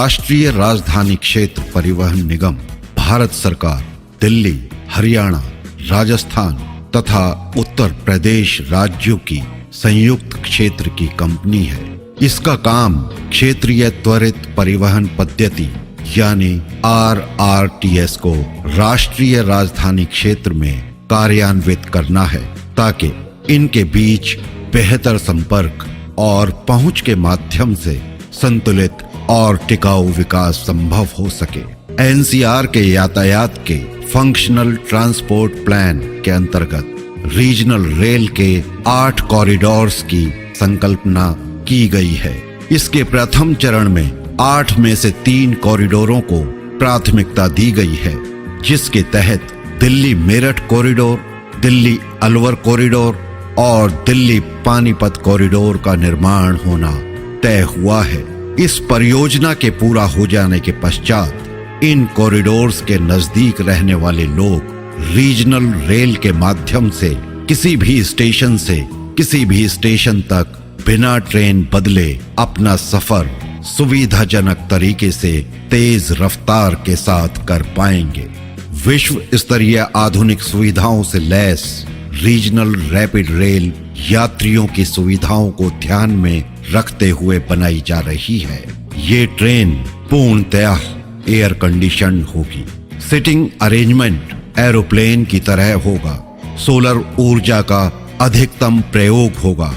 राष्ट्रीय राजधानी क्षेत्र परिवहन निगम भारत सरकार, दिल्ली, हरियाणा, राजस्थान तथा उत्तर प्रदेश राज्यों की संयुक्त क्षेत्र की कंपनी है। इसका काम क्षेत्रीय त्वरित परिवहन पद्धति यानी RRTS को राष्ट्रीय राजधानी क्षेत्र में कार्यान्वित करना है, ताकि इनके बीच बेहतर संपर्क और पहुंच के माध्यम से संतुलित और टिकाऊ विकास संभव हो सके। NCR के यातायात के फंक्शनल ट्रांसपोर्ट प्लान के अंतर्गत रीजनल रेल के 8 कॉरिडोर्स की संकल्पना की गई है। इसके प्रथम चरण में 8 में से 3 कॉरिडोरों को प्राथमिकता दी गई है, जिसके तहत दिल्ली मेरठ कॉरिडोर, दिल्ली अलवर कॉरिडोर और दिल्ली पानीपत कॉरिडोर का निर्माण होना तय हुआ है। इस परियोजना के पूरा हो जाने के पश्चात इन कॉरिडोर्स के नजदीक रहने वाले लोग रीजनल रेल के माध्यम से किसी भी स्टेशन से किसी भी स्टेशन तक बिना ट्रेन बदले अपना सफर सुविधाजनक तरीके से तेज रफ्तार के साथ कर पाएंगे। विश्व स्तरीय आधुनिक सुविधाओं से लैस रीजनल रैपिड रेल यात्रियों की सुविधाओं को ध्यान में रखते हुए बनाई जा रही है। ये ट्रेन पूर्णतया एयर कंडीशन्ड होगी। सिटिंग अरेंजमेंट एरोप्लेन की तरह होगा। सोलर ऊर्जा का अधिकतम प्रयोग होगा।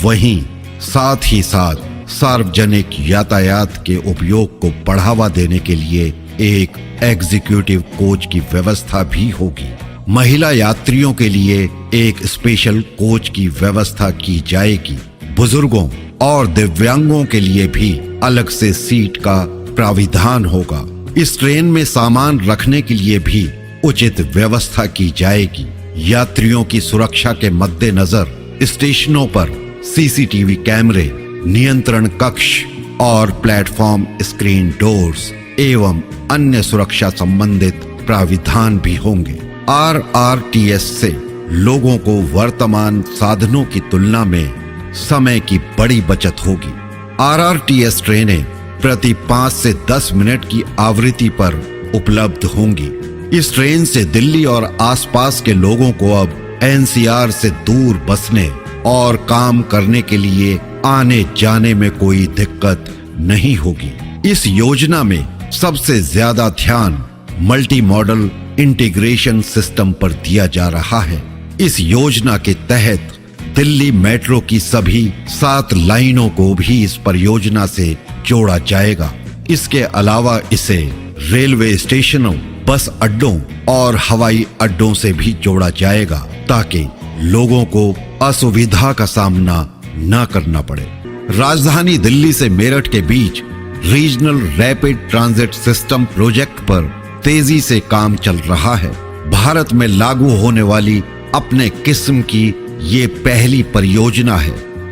वहीं साथ ही साथ सार्वजनिक यातायात के उपयोग को बढ़ावा देने के लिए एक एग्जीक्यूटिव कोच की व्यवस्था भी होगी। महिला यात्रियों के लिए एक स्पेशल कोच की व्यवस्था की जाएगी। बुजुर्गों और दिव्यांगों के लिए भी अलग से सीट का प्राविधान होगा। इस ट्रेन में सामान रखने के लिए भी उचित व्यवस्था की जाएगी। यात्रियों की सुरक्षा के मद्देनजर स्टेशनों पर CCTV कैमरे, नियंत्रण कक्ष और प्लेटफॉर्म स्क्रीन डोर्स एवं अन्य सुरक्षा संबंधित प्राविधान भी होंगे। RRTS से लोगों को वर्तमान साधनों की तुलना में समय की बड़ी बचत होगी। RRTS ट्रेनें प्रति 5 से 10 मिनट की आवृत्ति पर उपलब्ध होंगी। इस ट्रेन से दिल्ली और आसपास के लोगों को अब NCR से दूर बसने और काम करने के लिए आने जाने में कोई दिक्कत नहीं होगी। इस योजना में सबसे ज्यादा ध्यान मल्टी मॉडल इंटीग्रेशन सिस्टम पर दिया जा रहा है। इस योजना के तहत दिल्ली मेट्रो की सभी 7 लाइनों को भी इस परियोजना से जोड़ा जाएगा। इसके अलावा इसे रेलवे स्टेशनों, बस अड्डों और हवाई अड्डों से भी जोड़ा जाएगा, ताकि लोगों को असुविधा का सामना न करना पड़े। राजधानी दिल्ली से मेरठ के बीच regional rapid transit system project पर तेजी से काम चल रहा है। भारत में लागू होने वाली अपने किस्म की ये पहली परियोजना है।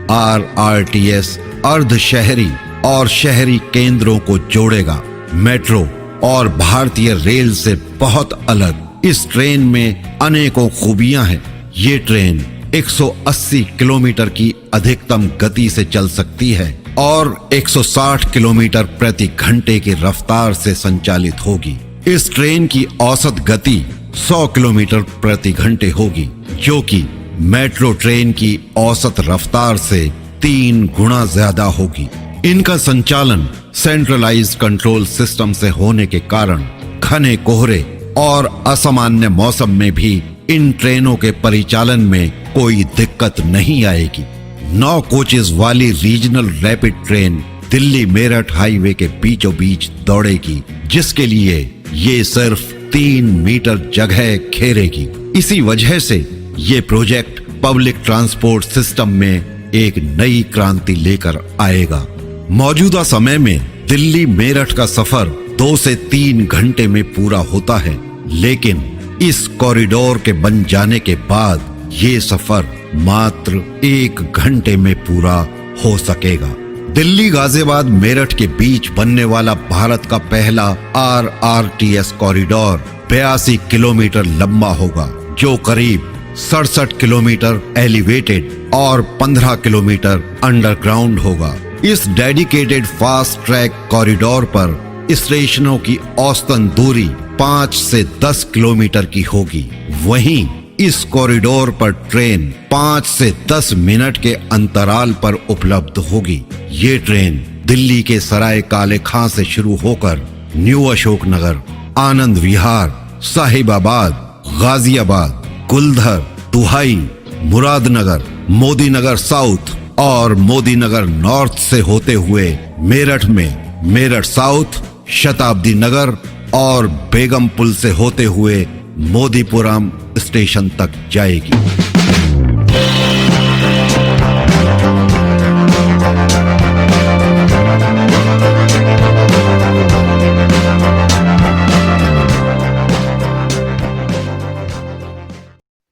RRTS अर्ध शहरी और शहरी केंद्रों को जोड़ेगा। मेट्रो और भारतीय रेल से बहुत अलग इस ट्रेन में अनेकों खूबियां हैं। ये ट्रेन 180 किलोमीटर की अधिकतम गति से चल सकती है और 160 किलोमीटर प्रति घंटे की रफ्तार से संचालित होगी। इस ट्रेन की औसत गति 100 किलोमीटर प्रति घंटे होगी, जो कि मेट्रो ट्रेन की औसत रफ्तार से 3 गुना ज्यादा होगी। इनका संचालन सेंट्रलाइज्ड कंट्रोल सिस्टम से होने के कारण घने कोहरे और असामान्य मौसम में भी इन ट्रेनों के परिचालन में कोई दिक्कत नहीं आएगी। 9 कोचेस वाली regional rapid train Delhi Meerut highway के बीचों बीच दौड़ेगी, जिसके लिए ये सिर्फ 3 मीटर जगह घेरेगी। इसी वजह से ये प्रोजेक्ट पब्लिक ट्रांसपोर्ट सिस्टम में एक नई क्रांति लेकर आएगा। मौजूदा समय में दिल्ली मेरठ का सफर 2 से 3 घंटे में पूरा होता है, लेकिन इस कॉरिडोर के बन जाने के बाद ये सफर मात्र 1 घंटे में पूरा हो सकेगा। दिल्ली गाजियाबाद मेरठ के बीच बनने वाला भारत का पहला RRTS कॉरिडोर 82 किलोमीटर लंबा होगा, जो करीब 67 किलोमीटर एलिवेटेड और 15 किलोमीटर अंडरग्राउंड होगा। इस डेडिकेटेड फास्ट ट्रैक कॉरिडोर पर स्टेशनों की औसतन दूरी 5 से 10 किलोमीटर की होगी। वहीं इस कॉरिडोर पर ट्रेन 5 से 10 मिनट के अंतराल पर उपलब्ध होगी। ये ट्रेन दिल्ली के सराय काले खां से शुरू होकर न्यू अशोक नगर, आनंद विहार, साहिबाबाद, गाजियाबाद, कुलधर, दुहाई, मुरादनगर, मोदी नगर साउथ और मोदी नगर नॉर्थ से होते हुए मेरठ में मेरठ साउथ, शताब्दी नगर और बेगम पुल से होते हुए मोदीपुरम स्टेशन तक जाएगी।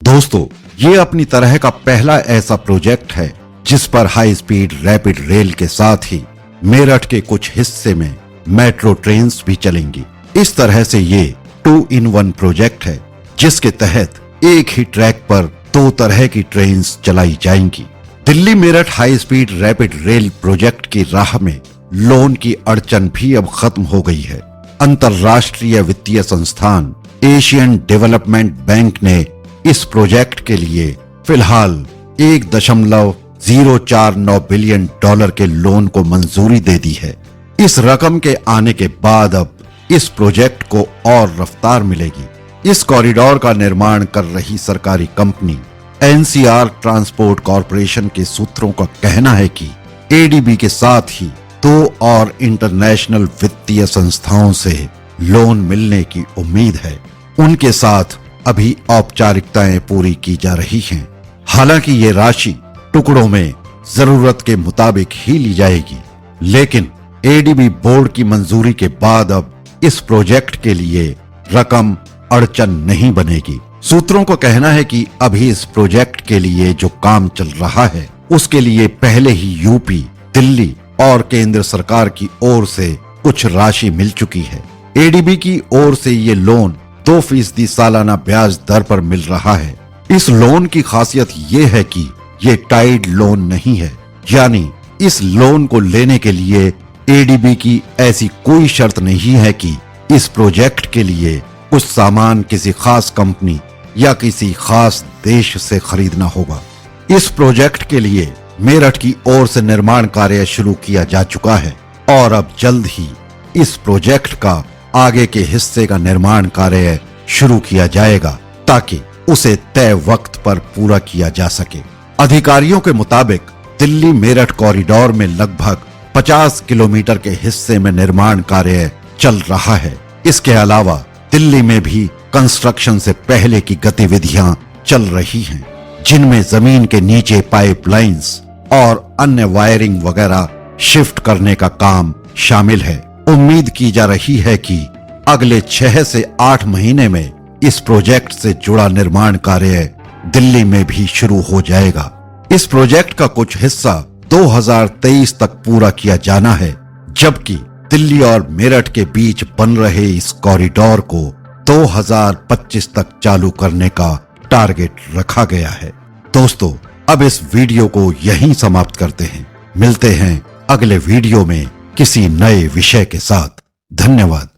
दोस्तों, ये अपनी तरह का पहला ऐसा प्रोजेक्ट है जिस पर हाई स्पीड रैपिड रेल के साथ ही मेरठ के कुछ हिस्से में मेट्रो ट्रेन्स भी चलेंगी। इस तरह से ये 2-in-1 प्रोजेक्ट है जिसके तहत एक ही ट्रैक पर 2 तरह की ट्रेन्स चलाई जाएंगी। Delhi Meerut high speed rapid rail project की राह में लोन की अड़चन भी अब खत्म हो गई है। अंतरराष्ट्रीय वित्तीय संस्थान एशियन डेवलपमेंट बैंक ने इस प्रोजेक्ट के लिए फिलहाल $1.049 बिलियन के लोन को मंजूरी दे दी है। इस रकम के आने के बाद अब इस प्रोजेक्ट को और रफ्तार मिलेगी। इस कॉरिडोर का निर्माण कर रही सरकारी कंपनी एनसीआर ट्रांसपोर्ट कॉरपोरेशन के सूत्रों का कहना है कि एडीबी के साथ ही 2 और इंटरनेशनल वित्तीय संस्थाओं से लोन मिलने की उम्मीद है। उनके साथ अभी औपचारिकताएं पूरी की जा रही हैं। हालांकि ये राशि टुकड़ों में जरूरत के मुताबिक ही ली जाएगी, लेकिन एडीबी बोर्ड की मंजूरी के बाद अब इस प्रोजेक्ट के लिए रकम अड़चन नहीं बनेगी। सूत्रों को कहना है कि अभी इस प्रोजेक्ट के लिए जो काम चल रहा है उसके लिए पहले ही यूपी, दिल्ली और केंद्र सरकार की ओर से कुछ राशि मिल चुकी है। एडीबी की ओर से ये लोन 2% सालाना ब्याज दर पर मिल रहा है। इस लोन की खासियत ये है कि ये टाइड लोन नहीं है, यानी इस लोन को लेने के लिए एडीबी की ऐसी कोई शर्त नहीं है कि इस प्रोजेक्ट के लिए कुछ सामान किसी खास कंपनी या किसी खास देश से खरीदना होगा। इस प्रोजेक्ट के लिए मेरठ की ओर से निर्माण कार्य शुरू किया जा चुका है और अब जल्द ही इस प्रोजेक्ट का आगे के हिस्से का निर्माण कार्य शुरू किया जाएगा ताकि उसे तय वक्त पर पूरा किया जा सके। अधिकारियों के मुताबिक दिल्ली मेरठ कॉरिडोर में लगभग 50 किलोमीटर के हिस्से में निर्माण कार्य चल रहा है। इसके अलावा दिल्ली में भी कंस्ट्रक्शन से पहले की गतिविधियां चल रही हैं, जिनमें जमीन के नीचे पाइपलाइंस और अन्य वायरिंग वगैरह शिफ्ट करने का काम शामिल है। उम्मीद की जा रही है कि अगले 6 से 8 महीने में इस प्रोजेक्ट से जुड़ा निर्माण कार्य दिल्ली में भी शुरू हो जाएगा। इस प्रोजेक्ट का कुछ हिस्सा 2023 तक पूरा किया जाना है, जबकि दिल्ली और मेरठ के बीच बन रहे इस कॉरिडोर को 2025 तक चालू करने का टारगेट रखा गया है। दोस्तों, अब इस वीडियो को यहीं समाप्त करते हैं। मिलते हैं अगले वीडियो में किसी नए विषय के साथ। धन्यवाद।